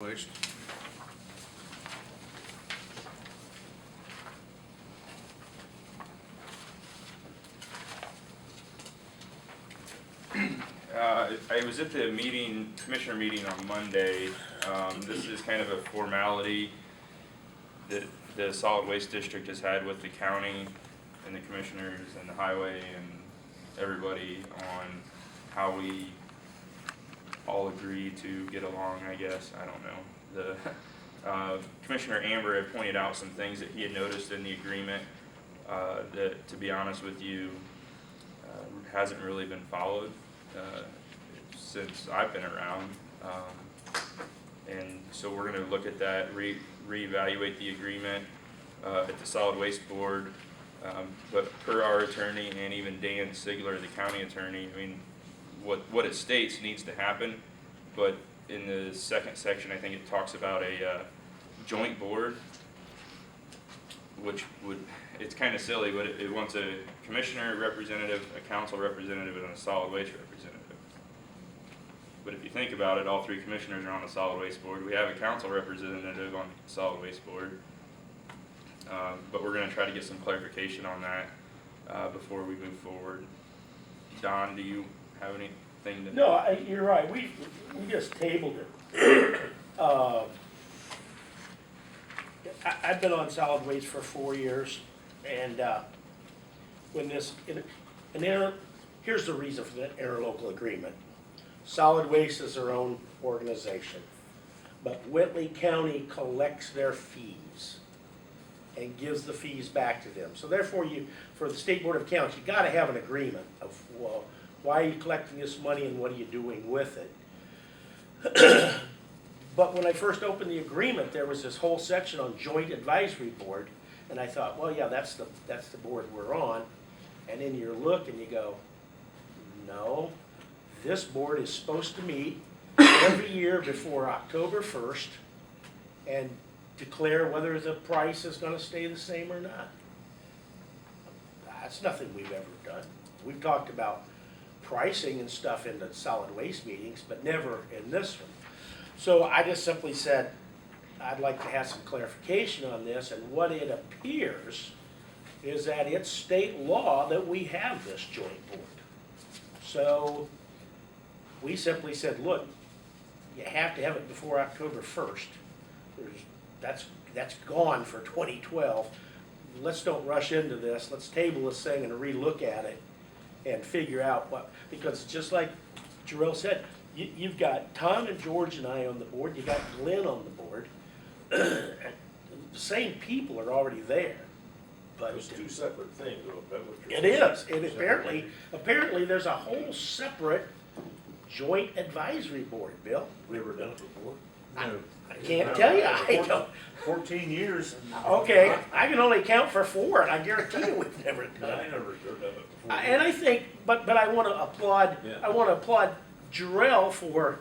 Waste. I was at the meeting, commissioner meeting on Monday. This is kind of a formality that the solid waste district has had with the county and the commissioners and the highway and everybody on how we all agree to get along, I guess. I don't know. The Commissioner Amber had pointed out some things that he had noticed in the agreement that, to be honest with you, hasn't really been followed since I've been around. And so we're going to look at that, reevaluate the agreement at the solid waste board. But per our attorney and even Dan Sigler, the county attorney, I mean, what it states needs to happen, but in the second section, I think it talks about a joint board, which would, it's kind of silly, but it wants a commissioner representative, a council representative, and a solid waste representative. But if you think about it, all three commissioners are on the solid waste board. We have a council representative on the solid waste board. But we're going to try to get some clarification on that before we move forward. Don, do you have anything to? No, you're right. We just tabled it. I've been on solid waste for 4 years, and when here's the reason for the interlocal agreement. Solid waste is their own organization, but Whitley County collects their fees and gives the fees back to them. So therefore, for the State Board of Accounts, you got to have an agreement of, well, why are you collecting this money and what are you doing with it? But when I first opened the agreement, there was this whole section on joint advisory board, and I thought, well, yeah, that's the board we're on. And then you look and you go, no, this board is supposed to meet every year before October 1st and declare whether the price is going to stay the same or not. That's nothing we've ever done. We've talked about pricing and stuff in the solid waste meetings, but never in this one. So I just simply said, I'd like to have some clarification on this, and what it appears is that it's state law that we have this joint board. So we simply said, look, you have to have it before October 1st. That's gone for 2012. Let's don't rush into this. Let's table this thing and relook at it and figure out what, because just like Jarrell said, you've got Tom and George and I on the board, you got Glenn on the board. The same people are already there. But it's two separate things. It is. And apparently there's a whole separate joint advisory board, Bill. We ever done it before? No. I can't tell you. I don't. 14 years. Okay, I can only count for 4, and I guarantee you we've never done I it. never heard of it before. And I think, but I want to applaud. Yeah. I want to applaud Jarrell for.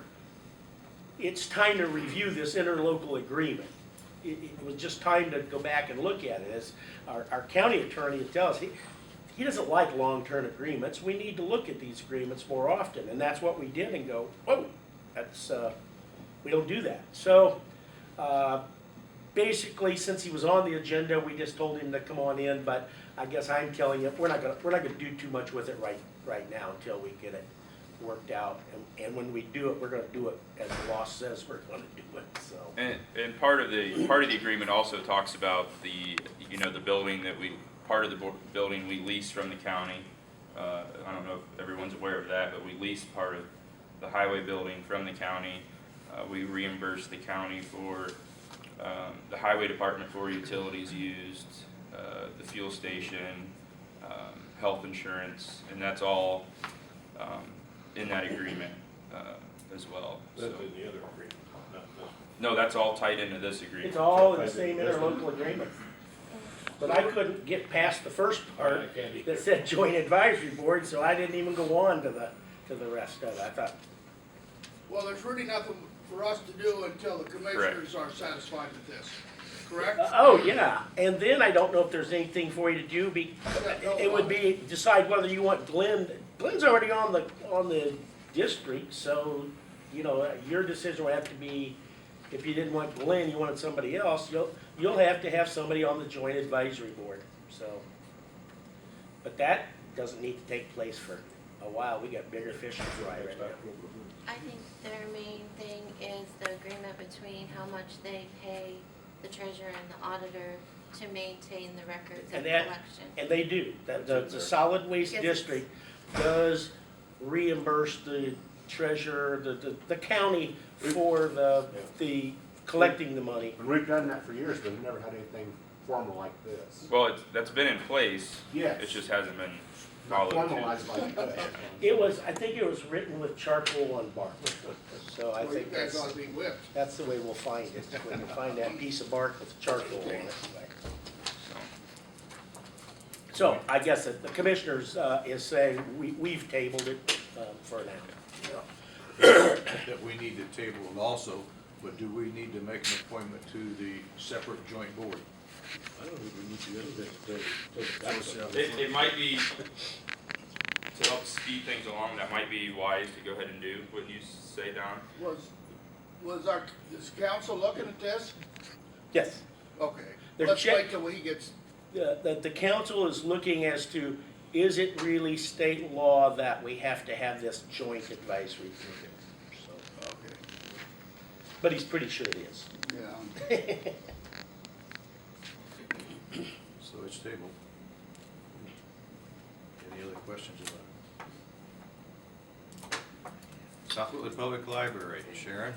It's time to review this interlocal agreement. It was just time to go back and look at it. As our county attorney tells us, he doesn't like long-term agreements. We need to look at these agreements more often, and that's what we did. And go, whoa, that's we don't do that. So. Basically, since he was on the agenda, we just told him to come on in. But I guess I'm telling you, we're not gonna do too much with it right now until we get it worked out. And when we do it, we're gonna do it as the law says we're gonna do it. So. And part of the agreement also talks about the building that building we lease from the county. I don't know if everyone's aware of that, but we lease part of the highway building from the county. We reimburse the county for the highway department for utilities used, the fuel station, health insurance, and that's all in that agreement as well. That's So, in the other agreement, not this. no, that's all tied into this agreement. It's all in the same interlocal agreement. But I couldn't get past the first part that said joint advisory board, so I didn't even go on to the rest of it. I thought, Well, there's really nothing for us to do until the commissioners are satisfied with this, correct? oh yeah, and then I don't know if there's anything for you to do. It would be decide whether you want Glenn. Glenn's already on the district, so your decision would have to be if you didn't want Glenn, you wanted somebody else, you'll have to have somebody on the joint advisory board, so. But that doesn't need to take place for a while, we got bigger fish to fry right now. I think their main thing is the agreement between how much they pay the treasurer and the auditor to maintain the records of And the that- collection. And they do, the solid waste Yes. district does reimburse the treasurer, the county for the collecting the money. And we've done that for years, but we've never had anything formal like this. Well, that's been in place. Yes. It just hasn't been Not followed. formalized like this. I think it was written with charcoal on bark, so I Well, you think guys ought to be whipped. that's the way we'll find it, when you find that piece of bark with charcoal on it. So I guess that the commissioners is saying, we've tabled it for now. That we need to table it also, but do we need to make an appointment to the separate joint board? I don't think we need to go to It might be, to help speed things along, that might be wise to go ahead and do, wouldn't you say, Don? Is council looking at this? Yes, Okay, They're let's check- wait till he gets, the council is looking as to, is it really state law that we have to have this joint advisory committee? So, okay, but he's pretty sure it is. yeah. So it's tabled. Any other questions about it? South Whitley Public Library, Sharon?